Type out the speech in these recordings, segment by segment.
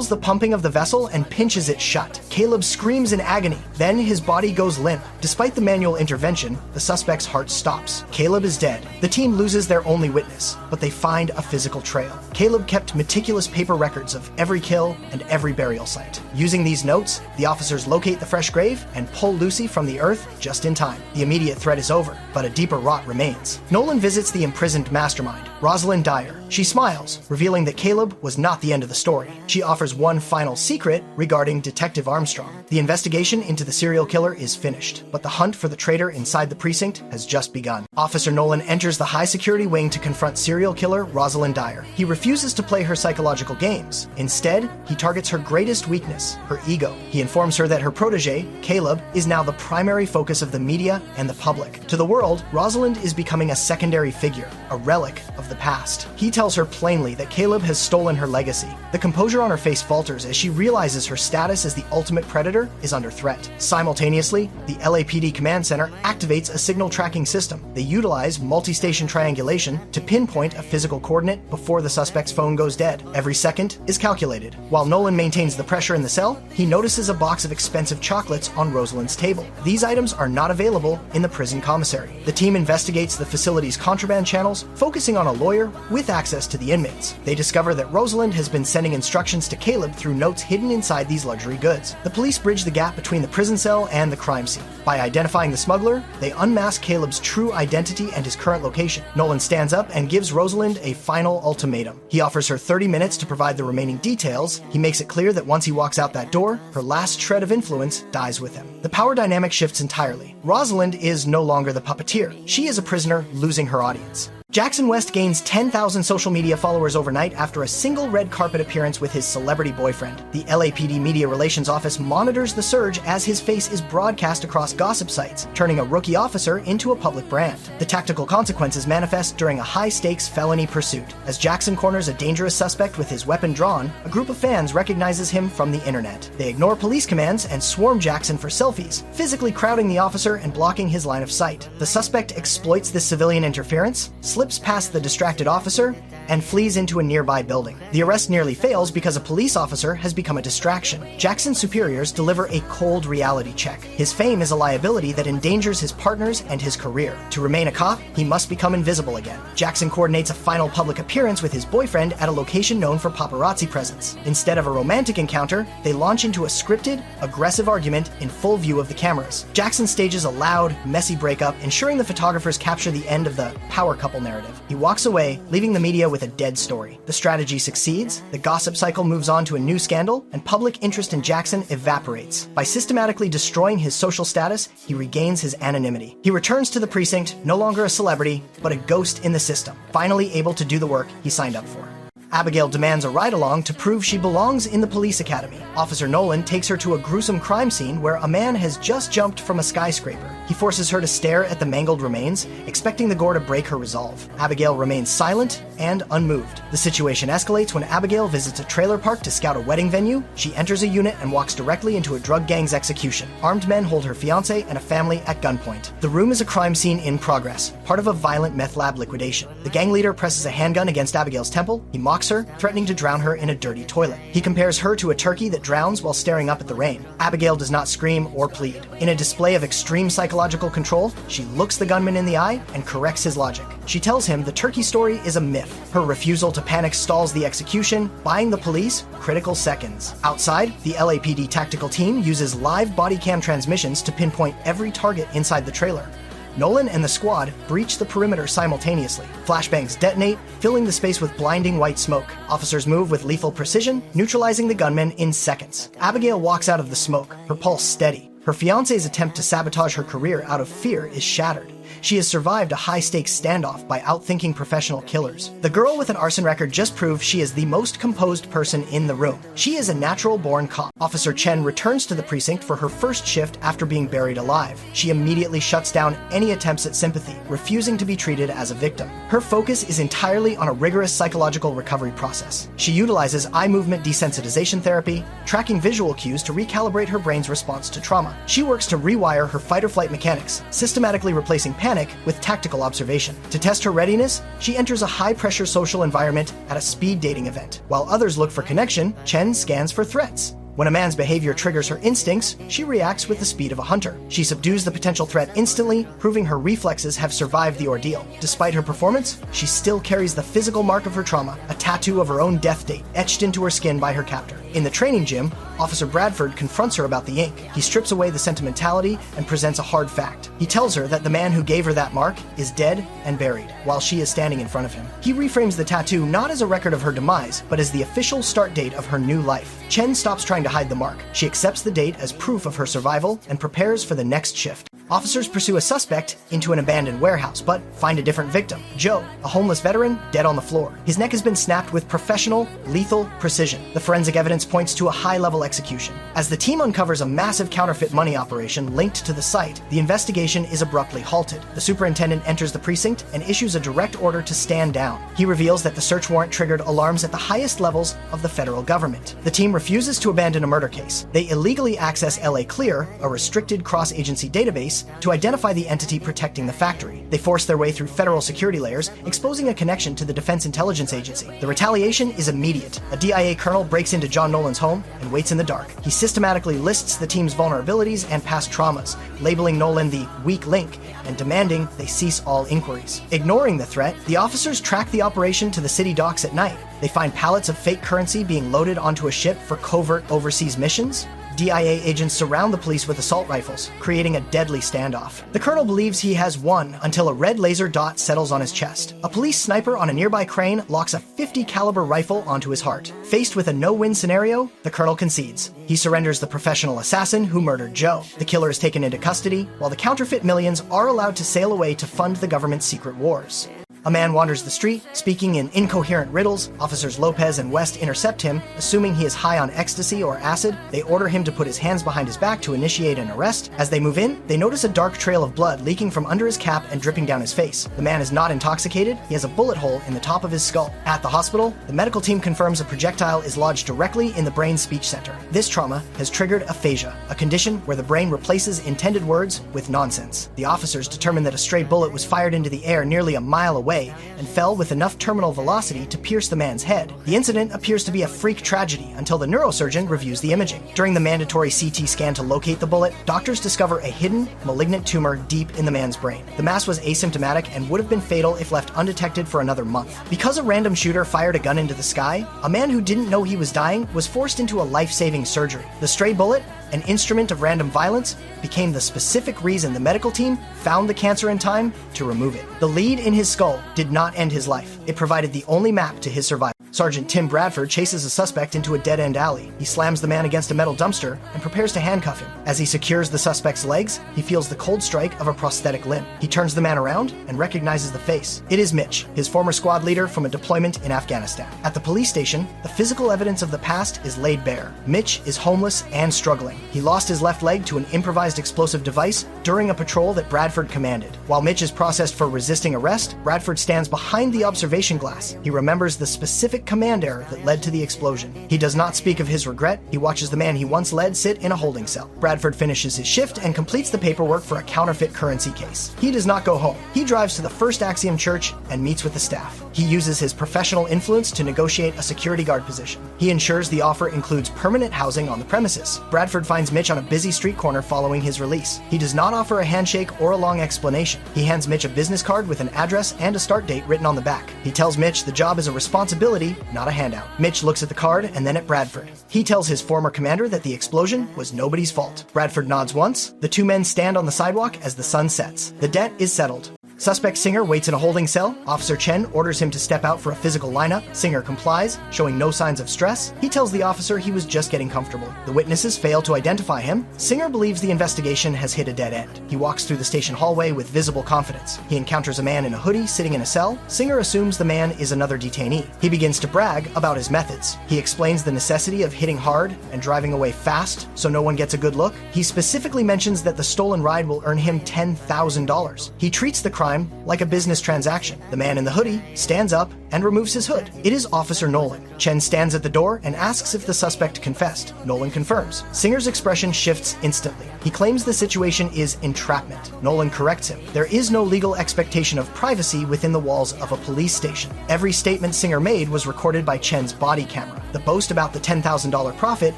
feels the pumping of the vessel and pinches it shut. Caleb screams in agony. Then his body goes limp. Despite the manual intervention, the suspect's heart stops. Caleb is dead. The team loses their only witness, but they find a physical trail. Caleb kept meticulous paper records of every kill and every burial site. Using these notes, the officers locate the fresh grave and pull Lucy from the earth just in time. The immediate threat is over, but a deeper rot remains. Nolan visits the imprisoned mastermind, Rosalind Dyer. She smiles, revealing that Caleb was not the end of the story. She offers one final secret regarding Detective Armstrong. The investigation into the serial killer is finished, but the hunt for the traitor inside the precinct has just begun. Officer Nolan enters the high-security wing to confront serial killer Rosalind Dyer. He refuses to play her psychological games. Instead, he targets her greatest weakness, her ego. He informs her that her protege, Caleb, is now the primary focus of the media and the public. To the world, Rosalind is becoming a secondary figure, a relic of the past. He tells her plainly that Caleb has stolen her legacy. The composure on her face falters as she realizes her status as the ultimate predator is under threat. Simultaneously, the LAPD command center activates a signal tracking system. They utilize multi-station triangulation to pinpoint a physical coordinate before the suspect's phone goes dead. Every second is calculated. While Nolan maintains the pressure in the cell, he notices a box of expensive chocolates on Rosalind's table. These items are not available in the prison commissary. The team investigates the facility's contraband channels, focusing on a lawyer with access to the inmates. They discover that Rosalind has been sending instructions to Caleb through notes hidden inside these luxury goods. The police bridge the gap between the prison cell and the crime scene. By identifying the smuggler, they unmask Caleb's true identity and his current location. Nolan stands up and gives Rosalind a final ultimatum. He offers her 30 minutes to provide the remaining details. He makes it clear that once he walks out that door, her last shred of influence dies with him. The power dynamic shifts entirely. Rosalind is no longer the puppeteer. She is a prisoner losing her audience. Jackson West gains 10,000 social media followers overnight after a single red carpet appearance with his celebrity boyfriend. The LAPD Media Relations Office monitors the surge as his face is broadcast across gossip sites, turning a rookie officer into a public brand. The tactical consequences manifest during a high-stakes felony pursuit. As Jackson corners a dangerous suspect with his weapon drawn, a group of fans recognizes him from the internet. They ignore police commands and swarm Jackson for selfies, physically crowding the officer and blocking his line of sight. The suspect exploits this civilian interference, slips past the distracted officer, and flees into a nearby building. The arrest nearly fails because a police officer has become a distraction. Jackson's superiors deliver a cold reality check. His fame is a liability that endangers his partners and his career. To remain a cop, he must become invisible again. Jackson coordinates a final public appearance with his boyfriend at a location known for paparazzi presence. Instead of a romantic encounter, they launch into a scripted, aggressive argument in full view of the cameras. Jackson stages a loud, messy breakup, ensuring the photographers capture the end of the power couple narrative. He walks away, leaving the media with a dead story. The strategy succeeds, the gossip cycle moves on to a new scandal, and public interest in Jackson evaporates. By systematically destroying his social status, he regains his anonymity. He returns to the precinct, no longer a celebrity, but a ghost in the system, finally able to do the work he signed up for. Abigail demands a ride-along to prove she belongs in the police academy. Officer Nolan takes her to a gruesome crime scene where a man has just jumped from a skyscraper. He forces her to stare at the mangled remains, expecting the gore to break her resolve. Abigail remains silent and unmoved. The situation escalates when Abigail visits a trailer park to scout a wedding venue. She enters a unit and walks directly into a drug gang's execution. Armed men hold her fiancé and a family at gunpoint. The room is a crime scene in progress, part of a violent meth lab liquidation. The gang leader presses a handgun against Abigail's temple. He mocks her, threatening to drown her in a dirty toilet. He compares her to a turkey that drowns while staring up at the rain. Abigail does not scream or plead. In a display of extreme psychological control, she looks the gunman in the eye and corrects his logic. She tells him the turkey story is a myth. Her refusal to panic stalls the execution, buying the police critical seconds. Outside, the LAPD tactical team uses live body cam transmissions to pinpoint every target inside the trailer. Nolan and the squad breach the perimeter simultaneously. Flashbangs detonate, filling the space with blinding white smoke. Officers move with lethal precision, neutralizing the gunmen in seconds. Abigail walks out of the smoke, her pulse steady. Her fiancé's attempt to sabotage her career out of fear is shattered. She has survived a high-stakes standoff by outthinking professional killers. The girl with an arson record just proved she is the most composed person in the room. She is a natural-born cop. Officer Chen returns to the precinct for her first shift after being buried alive. She immediately shuts down any attempts at sympathy, refusing to be treated as a victim. Her focus is entirely on a rigorous psychological recovery process. She utilizes eye movement desensitization therapy, tracking visual cues to recalibrate her brain's response to trauma. She works to rewire her fight-or-flight mechanics, systematically replacing panic mechanic with tactical observation. To test her readiness, she enters a high-pressure social environment at a speed dating event. While others look for connection, Chen scans for threats. When a man's behavior triggers her instincts, she reacts with the speed of a hunter. She subdues the potential threat instantly, proving her reflexes have survived the ordeal. Despite her performance, she still carries the physical mark of her trauma, a tattoo of her own death date etched into her skin by her captor. In the training gym, Officer Bradford confronts her about the ink. He strips away the sentimentality and presents a hard fact. He tells her that the man who gave her that mark is dead and buried, while she is standing in front of him. He reframes the tattoo not as a record of her demise, but as the official start date of her new life. Chen stops trying to hide the mark. She accepts the date as proof of her survival and prepares for the next shift. Officers pursue a suspect into an abandoned warehouse, but find a different victim, Joe, a homeless veteran dead on the floor. His neck has been snapped with professional, lethal precision. The forensic evidence points to a high-level execution. As the team uncovers a massive counterfeit money operation linked to the site, the investigation is abruptly halted. The superintendent enters the precinct and issues a direct order to stand down. He reveals that the search warrant triggered alarms at the highest levels of the federal government. The team refuses to abandon a murder case. They illegally access LA Clear, a restricted cross-agency database, to identify the entity protecting the factory. They force their way through federal security layers, exposing a connection to the Defense Intelligence Agency. The retaliation is immediate. A DIA colonel breaks into John Nolan's home and waits in the dark. He systematically lists the team's vulnerabilities and past traumas, labeling Nolan the weak link and demanding they cease all inquiries. Ignoring the threat, the officers track the operation to the city docks at night. They find pallets of fake currency being loaded onto a ship for covert overseas missions. DIA agents surround the police with assault rifles, creating a deadly standoff. The colonel believes he has won until a red laser dot settles on his chest. A police sniper on a nearby crane locks a .50 caliber rifle onto his heart. Faced with a no-win scenario, the colonel concedes. He surrenders the professional assassin who murdered Joe. The killer is taken into custody, while the counterfeit millions are allowed to sail away to fund the government's secret wars. A man wanders the street, speaking in incoherent riddles. Officers Lopez and West intercept him, assuming he is high on ecstasy or acid. They order him to put his hands behind his back to initiate an arrest. As they move in, they notice a dark trail of blood leaking from under his cap and dripping down his face. The man is not intoxicated. He has a bullet hole in the top of his skull. At the hospital, the medical team confirms a projectile is lodged directly in the brain speech center. This trauma has triggered aphasia, a condition where the brain replaces intended words with nonsense. The officers determine that a stray bullet was fired into the air nearly a mile away and fell with enough terminal velocity to pierce the man's head. The incident appears to be a freak tragedy until the neurosurgeon reviews the imaging. During the mandatory CT scan to locate the bullet, doctors discover a hidden, malignant tumor deep in the man's brain. The mass was asymptomatic and would have been fatal if left undetected for another month. Because a random shooter fired a gun into the sky, a man who didn't know he was dying was forced into a life-saving surgery. The stray bullet, an instrument of random violence, became the specific reason the medical team found the cancer in time to remove it. The lead in his skull did not end his life. It provided the only map to his survival. Sergeant Tim Bradford chases a suspect into a dead-end alley. He slams the man against a metal dumpster and prepares to handcuff him. As he secures the suspect's legs, he feels the cold strike of a prosthetic limb. He turns the man around and recognizes the face. It is Mitch, his former squad leader from a deployment in Afghanistan. At the police station, the physical evidence of the past is laid bare. Mitch is homeless and struggling. He lost his left leg to an improvised explosive device during a patrol that Bradford commanded. While Mitch is processed for resisting arrest, Bradford stands behind the observation glass. He remembers the specific command error that led to the explosion. He does not speak of his regret. He watches the man he once led sit in a holding cell. Bradford finishes his shift and completes the paperwork for a counterfeit currency case. He does not go home. He drives to the First Axiom Church and meets with the staff. He uses his professional influence to negotiate a security guard position. He ensures the offer includes permanent housing on the premises. Bradford finds Mitch on a busy street corner following his release. He does not offer a handshake or a long explanation. He hands Mitch a business card with an address and a start date written on the back. He tells Mitch the job is a responsibility, not a handout. Mitch looks at the card and then at Bradford. He tells his former commander that the explosion was nobody's fault. Bradford nods once. The two men stand on the sidewalk as the sun sets. The debt is settled. Suspect Singer waits in a holding cell. Officer Chen orders him to step out for a physical lineup. Singer complies, showing no signs of stress. He tells the officer he was just getting comfortable. The witnesses fail to identify him. Singer believes the investigation has hit a dead end. He walks through the station hallway with visible confidence. He encounters a man in a hoodie sitting in a cell. Singer assumes the man is another detainee. He begins to brag about his methods. He explains the necessity of hitting hard and driving away fast so no one gets a good look. He specifically mentions that the stolen ride will earn him $10,000. He treats the crime crime like a business transaction. The man in the hoodie stands up and removes his hood. It is Officer Nolan. Chen stands at the door and asks if the suspect confessed. Nolan confirms. Singer's expression shifts instantly. He claims the situation is entrapment. Nolan corrects him. There is no legal expectation of privacy within the walls of a police station. Every statement Singer made was recorded by Chen's body camera. The boast about the $10,000 profit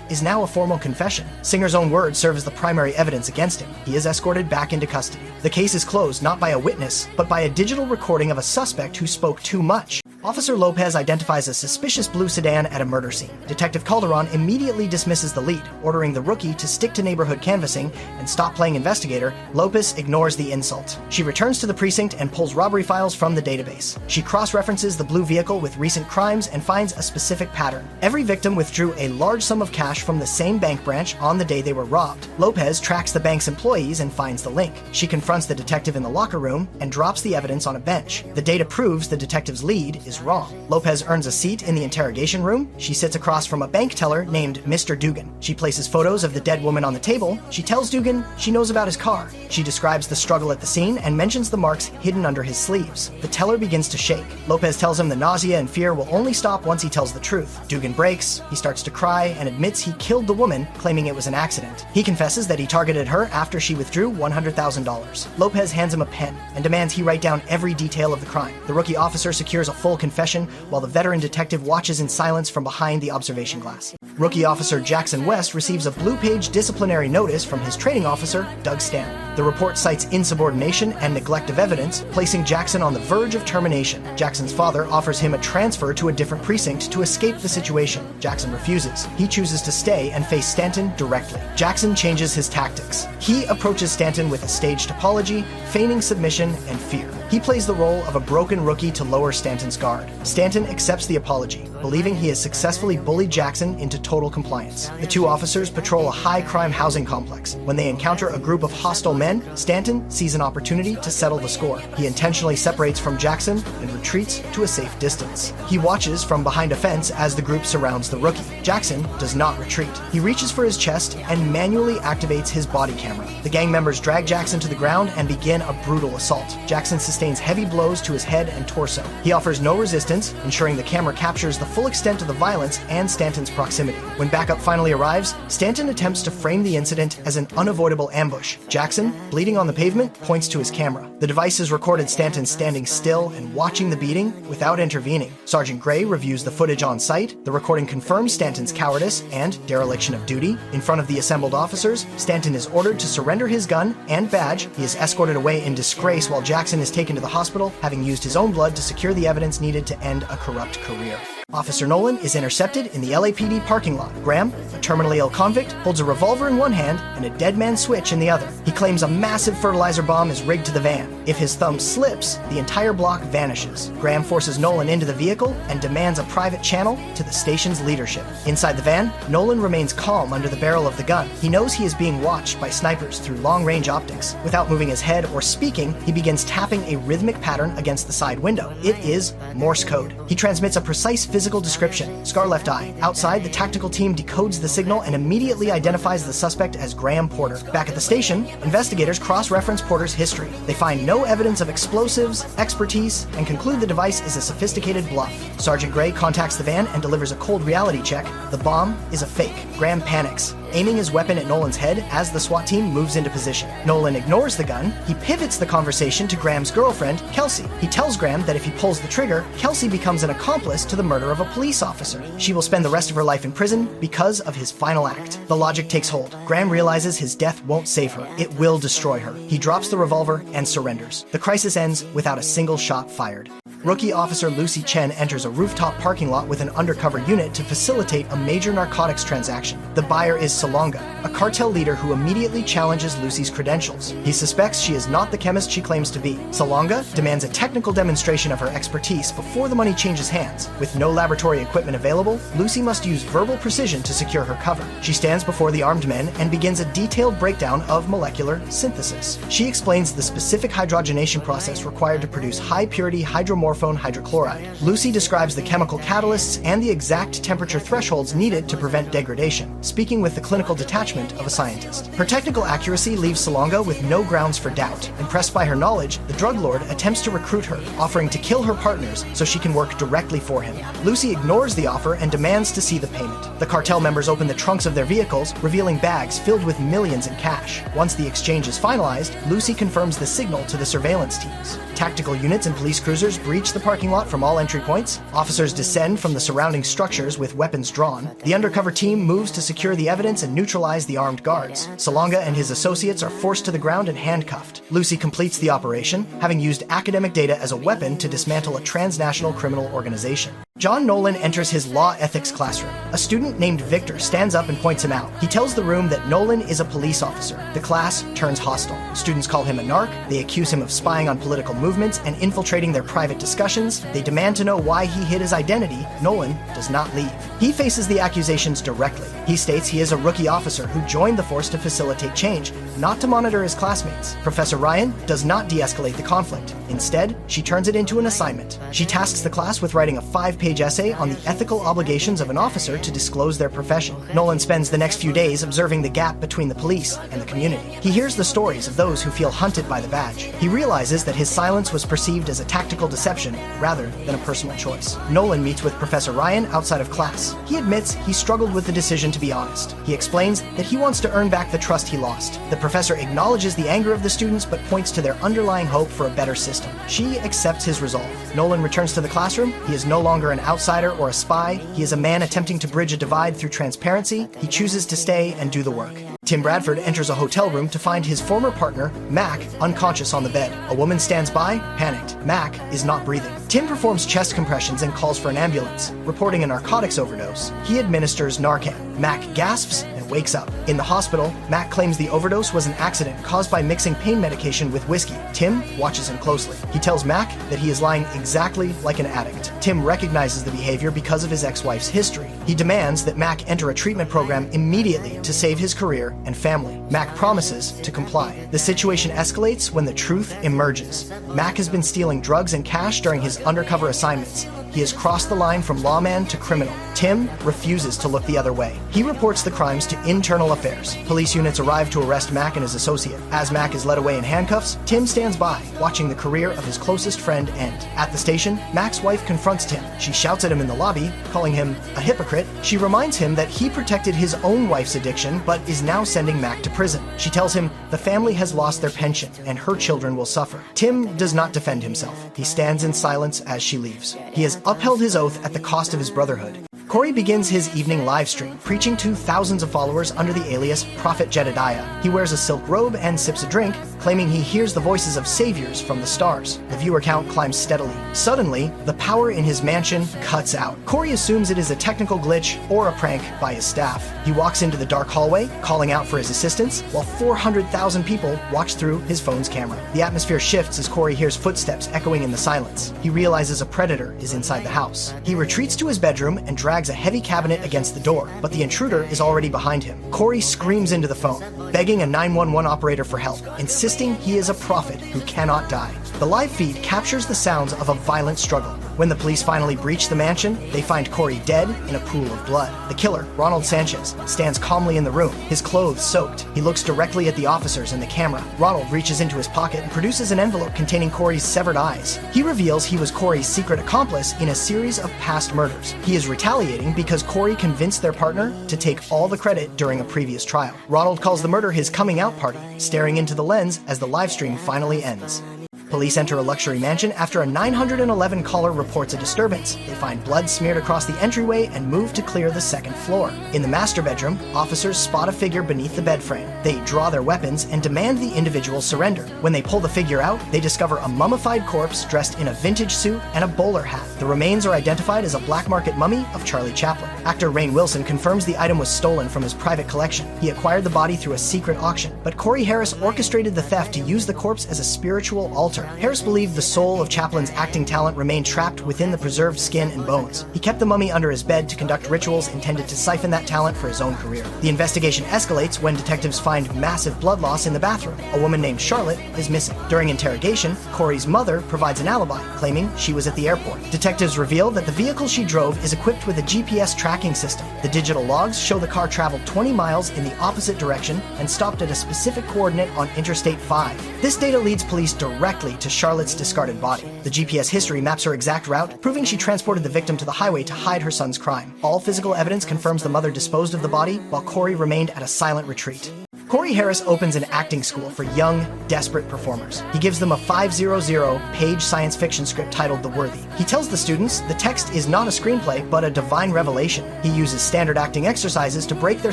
is now a formal confession. Singer's own words serve as the primary evidence against him. He is escorted back into custody. The case is closed not by a witness, but by a digital recording of a suspect who spoke too much. Officer Lopez identifies a suspicious blue sedan at a murder scene. Detective Calderon immediately dismisses the lead, ordering the rookie to stick to neighborhood canvassing and stop playing investigator. Lopez ignores the insult. She returns to the precinct and pulls robbery files from the database. She cross-references the blue vehicle with recent crimes and finds a specific pattern. Every victim withdrew a large sum of cash from the same bank branch on the day they were robbed. Lopez tracks the bank's employees and finds the link. She confronts the detective in the locker room and drops the evidence on a bench. The data proves the detective's lead is wrong. Lopez earns a seat in the interrogation room. She sits across from a bank teller named Mr. Dugan. She places photos of the dead woman on the table. She tells Dugan she knows about his car. She describes the struggle at the scene and mentions the marks hidden under his sleeves. The teller begins to shake. Lopez tells him the nausea and fear will only stop once he tells the truth. Dugan breaks. He starts to cry and admits he killed the woman, claiming it was an accident. He confesses that he targeted her after she withdrew $100,000. Lopez hands him a pen and demands he write down every detail of the crime. The rookie officer secures a full confession while the veteran detective watches in silence from behind the observation glass. Rookie officer Jackson West receives a blue-page disciplinary notice from his training officer, Doug Stanton. The report cites insubordination and neglect of evidence, placing Jackson on the verge of termination. Jackson's father offers him a transfer to a different precinct to escape the situation. Jackson refuses. He chooses to stay and face Stanton directly. Jackson changes his tactics. He approaches Stanton with a staged apology, feigning submission and fear. He plays the role of a broken rookie to lower Stanton's guard. Stanton accepts the apology, believing he has successfully bullied Jackson into total compliance. The two officers patrol a high-crime housing complex. When they encounter a group of hostile men, Stanton sees an opportunity to settle the score. He intentionally separates from Jackson and retreats to a safe distance. He watches from behind a fence as the group surrounds the rookie. Jackson does not retreat. He reaches for his chest and manually activates his body camera. The gang members drag Jackson to the ground and begin a brutal assault. Jackson sustains heavy blows to his head and torso. He offers no resistance, ensuring the camera captures the full extent of the violence and Stanton's proximity. When backup finally arrives, Stanton attempts to frame the incident as an unavoidable ambush. Jackson, bleeding on the pavement, points to his camera. The devices recorded Stanton standing still and watching the beating without intervening. Sergeant Gray reviews the footage on site. The recording confirms Stanton's cowardice and dereliction of duty. In front of the assembled officers, Stanton is ordered to surrender his gun and badge. He is escorted away in disgrace while Jackson is taken to the hospital, having used his own blood to secure the evidence needed to end a corrupt career. Officer Nolan is intercepted in the LAPD parking lot. Graham, a terminally ill convict, holds a revolver in one hand and a dead man switch in the other. He claims a massive fertilizer bomb is rigged to the van. If his thumb slips, the entire block vanishes. Graham forces Nolan into the vehicle and demands a private channel to the station's leadership. Inside the van, Nolan remains calm under the barrel of the gun. He knows he is being watched by snipers through long-range optics. Without moving his head or speaking, he begins tapping a rhythmic pattern against the side window. It is Morse code. He transmits a precise physical description. Scar left eye. Outside, the tactical team decodes the signal and immediately identifies the suspect as Graham Porter. Back at the station, investigators cross-reference Porter's history. They find no evidence of explosives, expertise, and conclude the device is a sophisticated bluff. Sergeant Gray contacts the van and delivers a cold reality check. The bomb is a fake. Graham panics, aiming his weapon at Nolan's head as the SWAT team moves into position. Nolan ignores the gun. He pivots the conversation to Graham's girlfriend, Kelsey. He tells Graham that if he pulls the trigger, Kelsey becomes an accomplice to the murder of a police officer. She will spend the rest of her life in prison because of his final act. The logic takes hold. Graham realizes his death won't save her. It will destroy her. He drops the revolver and surrenders. The crisis ends without a single shot fired. Rookie officer Lucy Chen enters a rooftop parking lot with an undercover unit to facilitate a major narcotics transaction. The buyer is Salonga, a cartel leader who immediately challenges Lucy's credentials. He suspects she is not the chemist she claims to be. Salonga demands a technical demonstration of her expertise before the money changes hands. With no laboratory equipment available, Lucy must use verbal precision to secure her cover. She stands before the armed men and begins a detailed breakdown of molecular synthesis. She explains the specific hydrogenation process required to produce high-purity hydromorphic chlorphone hydrochloride. Lucy describes the chemical catalysts and the exact temperature thresholds needed to prevent degradation, speaking with the clinical detachment of a scientist. Her technical accuracy leaves Salonga with no grounds for doubt. Impressed by her knowledge, the drug lord attempts to recruit her, offering to kill her partners so she can work directly for him. Lucy ignores the offer and demands to see the payment. The cartel members open the trunks of their vehicles, revealing bags filled with millions in cash. Once the exchange is finalized, Lucy confirms the signal to the surveillance teams. Tactical units and police cruisers breach the parking lot from all entry points. Officers descend from the surrounding structures with weapons drawn. The undercover team moves to secure the evidence and neutralize the armed guards. Salonga and his associates are forced to the ground and handcuffed. Lucy completes the operation, having used academic data as a weapon to dismantle a transnational criminal organization. John Nolan enters his law ethics classroom. A student named Victor stands up and points him out. He tells the room that Nolan is a police officer. The class turns hostile. Students call him a narc. They accuse him of spying on political movements and infiltrating their private discussions. They demand to know why he hid his identity. Nolan does not leave. He faces the accusations directly. He states he is a rookie officer who joined the force to facilitate change, not to monitor his classmates. Professor Ryan does not de-escalate the conflict. Instead, she turns it into an assignment. She tasks the class with writing a 5-page essay on the ethical obligations of an officer to disclose their profession. Nolan spends the next few days observing the gap between the police and the community. He hears the stories of those who feel hunted by the badge. He realizes that his silence was perceived as a tactical deception rather than a personal choice. Nolan meets with Professor Ryan outside of class. He admits he struggled with the decision to be honest. He explains that he wants to earn back the trust he lost. The professor acknowledges the anger of the students but points to their underlying hope for a better system. She accepts his resolve. Nolan returns to the classroom. He is no longer an outsider or a spy. He is a man attempting to bridge a divide through transparency. He chooses to stay and do the work. Tim Bradford enters a hotel room to find his former partner, Mac, unconscious on the bed. A woman stands by, panicked. Mac is not breathing. Tim performs chest compressions and calls for an ambulance, reporting a narcotics overdose. He administers Narcan. Mac gasps and wakes up. In the hospital, Mac claims the overdose was an accident caused by mixing pain medication with whiskey. Tim watches him closely. He tells Mac that he is lying exactly like an addict. Tim recognizes the behavior because of his ex-wife's history. He demands that Mac enter a treatment program immediately to save his career and family. Mac promises to comply. The situation escalates when the truth emerges. Mac has been stealing drugs and cash during his undercover assignments. He has crossed the line from lawman to criminal. Tim refuses to look the other way. He reports the crimes to Internal Affairs. Police units arrive to arrest Mac and his associate. As Mac is led away in handcuffs, Tim stands by, watching the career of his closest friend end. At the station, Mac's wife confronts Tim. She shouts at him in the lobby, calling him a hypocrite. She reminds him that he protected his own wife's addiction, but is now sending Mac to prison. She tells him the family has lost their pension and her children will suffer. Tim does not defend himself. He stands in silence as she leaves. He has upheld his oath at the cost of his brotherhood. Corey begins his evening live stream, preaching to thousands of followers under the alias Prophet Jedediah. He wears a silk robe and sips a drink, claiming he hears the voices of saviors from the stars. The viewer count climbs steadily. Suddenly, the power in his mansion cuts out. Corey assumes it is a technical glitch or a prank by his staff. He walks into the dark hallway, calling out for his assistance, while 400,000 people watch through his phone's camera. The atmosphere shifts as Corey hears footsteps echoing in the silence. He realizes a predator is inside the house. He retreats to his bedroom and drags a heavy cabinet against the door, but the intruder is already behind him. Corey screams into the phone, begging a 911 operator for help, insisting he is a prophet who cannot die. The live feed captures the sounds of a violent struggle. When the police finally breach the mansion, they find Corey dead in a pool of blood. The killer, Ronald Sanchez, stands calmly in the room, his clothes soaked. He looks directly at the officers and the camera. Ronald reaches into his pocket and produces an envelope containing Corey's severed eyes. He reveals he was Corey's secret accomplice in a series of past murders. He is retaliating because Corey convinced their partner to take all the credit during a previous trial. Ronald calls the murder his coming out party, staring into the lens as the live stream finally ends. Police enter a luxury mansion after a 911 caller reports a disturbance. They find blood smeared across the entryway and move to clear the second floor. In the master bedroom, officers spot a figure beneath the bed frame. They draw their weapons and demand the individual surrender. When they pull the figure out, they discover a mummified corpse dressed in a vintage suit and a bowler hat. The remains are identified as a black market mummy of Charlie Chaplin. Actor Rainn Wilson confirms the item was stolen from his private collection. He acquired the body through a secret auction, but Corey Harris orchestrated the theft to use the corpse as a spiritual altar. torture. Harris believed the soul of Chaplin's acting talent remained trapped within the preserved skin and bones. He kept the mummy under his bed to conduct rituals intended to siphon that talent for his own career. The investigation escalates when detectives find massive blood loss in the bathroom. A woman named Charlotte is missing. During interrogation, Corey's mother provides an alibi, claiming she was at the airport. Detectives reveal that the vehicle she drove is equipped with a GPS tracking system. The digital logs show the car traveled 20 miles in the opposite direction and stopped at a specific coordinate on Interstate 5. This data leads police directly to Charlotte's discarded body. The GPS history maps her exact route, proving she transported the victim to the highway to hide her son's crime. All physical evidence confirms the mother disposed of the body, while Corey remained at a silent retreat. Corey Harris opens an acting school for young, desperate performers. He gives them a 500-page science fiction script titled The Worthy. He tells the students the text is not a screenplay, but a divine revelation. He uses standard acting exercises to break their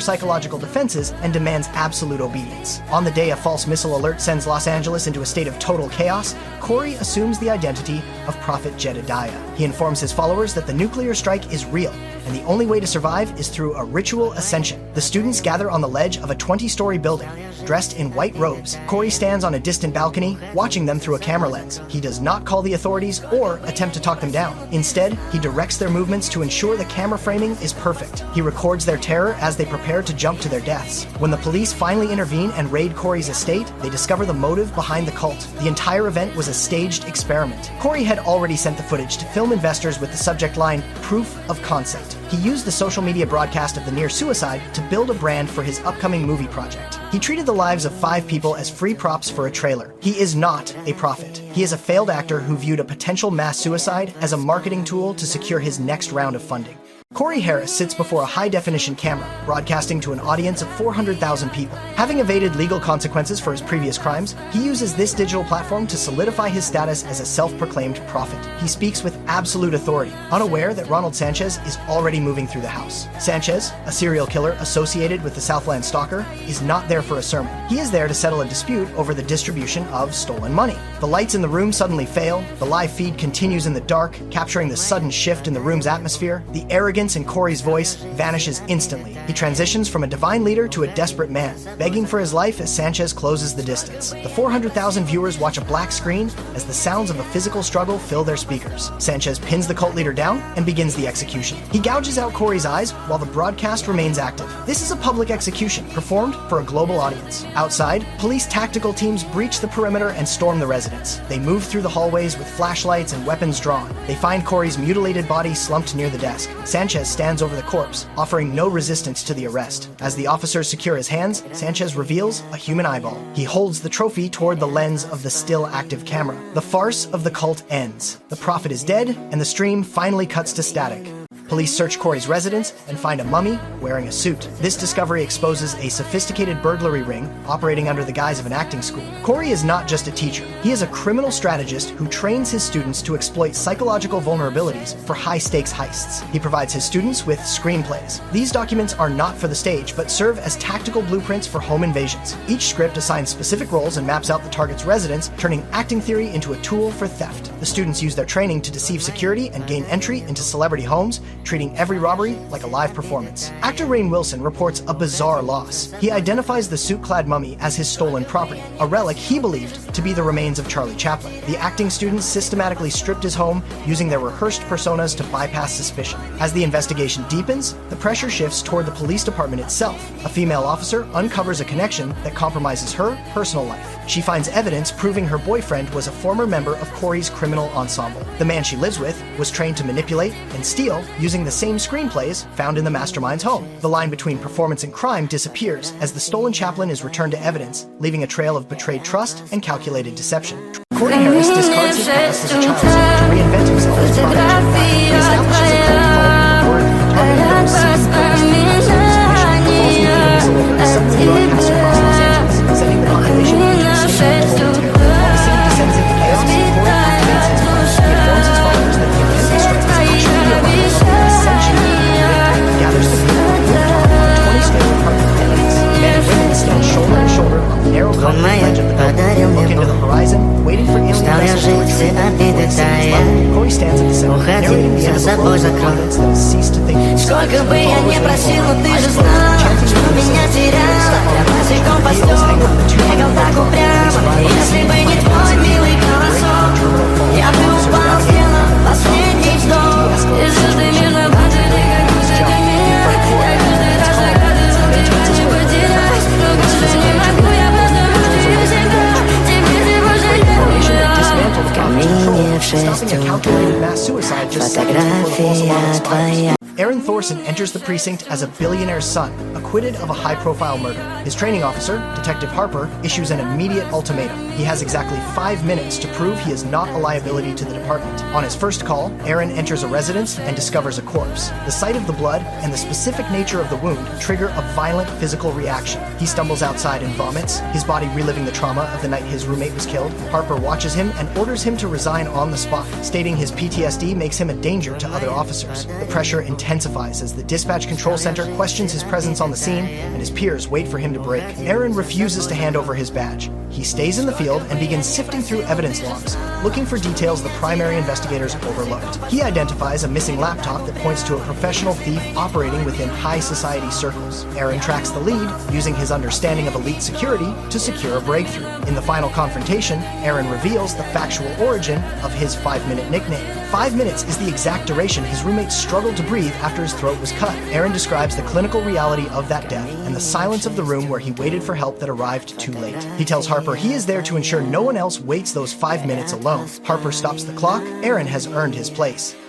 psychological defenses and demands absolute obedience. On the day a false missile alert sends Los Angeles into a state of total chaos, Corey assumes the identity of Prophet Jedediah. He informs his followers that the nuclear strike is real, and the only way to survive is through a ritual ascension. The students gather on the ledge of a 20-story building. Dressed in white robes, Corey stands on a distant balcony, watching them through a camera lens. He does not call the authorities or attempt to talk them down. Instead, he directs their movements to ensure the camera framing is perfect. He records their terror as they prepare to jump to their deaths. When the police finally intervene and raid Corey's estate, they discover the motive behind the cult. The entire event was a staged experiment. Corey had already sent the footage to film investors with the subject line, "Proof of Concept." He used the social media broadcast of the near suicide to build a brand for his upcoming movie project. He treated the lives of 5 people as free props for a trailer. He is not a prophet. He is a failed actor who viewed a potential mass suicide as a marketing tool to secure his next round of funding. Corey Harris sits before a high-definition camera, broadcasting to an audience of 400,000 people. Having evaded legal consequences for his previous crimes, he uses this digital platform to solidify his status as a self-proclaimed prophet. He speaks with absolute authority, unaware that Ronald Sanchez is already moving through the house. Sanchez, a serial killer associated with the Southland Stalker, is not there for a sermon. He is there to settle a dispute over the distribution of stolen money. The lights in the room suddenly fail, the live feed continues in the dark, capturing the sudden shift in the room's atmosphere. The arrogance in Corey's voice vanishes instantly. He transitions from a divine leader to a desperate man, begging for his life as Sanchez closes the distance. The 400,000 viewers watch a black screen as the sounds of a physical struggle fill their speakers. Sanchez pins the cult leader down and begins the execution. He gouges out Corey's eyes while the broadcast remains active. This is a public execution, performed for a global audience. Outside, police tactical teams breach the perimeter and storm the residence. They move through the hallways with flashlights and weapons drawn. They find Corey's mutilated body slumped near the desk. Sanchez stands over the corpse, offering no resistance to the arrest. As the officers secure his hands, Sanchez reveals a human eyeball. He holds the trophy toward the lens of the still active camera. The farce of the cult ends. The prophet is dead, and the stream finally cuts to static. Police search Corey's residence and find a mummy wearing a suit. This discovery exposes a sophisticated burglary ring operating under the guise of an acting school. Corey is not just a teacher. He is a criminal strategist who trains his students to exploit psychological vulnerabilities for high-stakes heists. He provides his students with screenplays. These documents are not for the stage, but serve as tactical blueprints for home invasions. Each script assigns specific roles and maps out the target's residence, turning acting theory into a tool for theft. The students use their training to deceive security and gain entry into celebrity homes, treating every robbery like a live performance. Actor Rainn Wilson reports a bizarre loss. He identifies the suit-clad mummy as his stolen property, a relic he believed to be the remains of Charlie Chaplin. The acting students systematically stripped his home, using their rehearsed personas to bypass suspicion. As the investigation deepens, the pressure shifts toward the police department itself. A female officer uncovers a connection that compromises her personal life. She finds evidence proving her boyfriend was a former member of Corey's criminal ensemble. The man she lives with was trained to manipulate and steal using the same screenplays found in the mastermind's home. The line between performance and crime disappears as the stolen Chaplin is returned to evidence, leaving a trail of betrayed trust and calculated deception. Corey Harris discards his past as a child to reinvent himself as Prodigy. He establishes a cult called Word, targeting those seeking purpose and transformation. A false media missile is suddenly broadcast across Los Angeles, sending the population into a state of total terror. While the city descends into chaos, Corey activates his plan. He informs his followers that the impending strike is actually a robbery, an ascension, and gathers the people who moved on 20-story apartment buildings. Men and women stand shoulder to shoulder on the narrow concrete ledge of the building, look into the horizon, waiting for alien vessels to retrieve them before the city's level. Corey stands at the center, narrating the end of a world of abundance that has ceased to think for itself. Сколько бы я ни просил, но ты же знал, что меня терял. Я босиком по стеклу, бегал так упрямо. Если бы не твой милый голосок, suicide just seconds before the false alarm expires. Aaron Thorson enters the precinct as a billionaire's son, acquitted of a high-profile murder. His training officer, Detective Harper, issues an immediate ultimatum. He has exactly 5 minutes to prove he is not a liability to the department. On his first call, Aaron enters a residence and discovers a corpse. The sight of the blood and the specific nature of the wound trigger a violent physical reaction. He stumbles outside and vomits, his body reliving the trauma of the night his roommate was killed. Harper watches him and orders him to resign on the spot, stating his PTSD makes him a danger to other officers. The pressure intensifies as the dispatch control center questions his presence on the scene, and his peers wait for him to break. Aaron refuses to hand over his badge. He stays in the field and begins sifting through evidence logs, looking for details the primary investigators overlooked. He identifies a missing laptop that points to a professional thief operating within high society circles. Aaron tracks the lead, using his understanding of elite security to secure a breakthrough. In the final confrontation, Aaron reveals the factual origin of his 5-minute nickname. 5 minutes is the exact duration his roommates struggled to breathe after his throat was cut. Aaron describes the clinical reality of that death and the silence of the room where he waited for help that arrived too late. He tells Harper he is there to ensure no one else waits those 5 minutes alone. Harper stops the clock. Aaron has earned his place.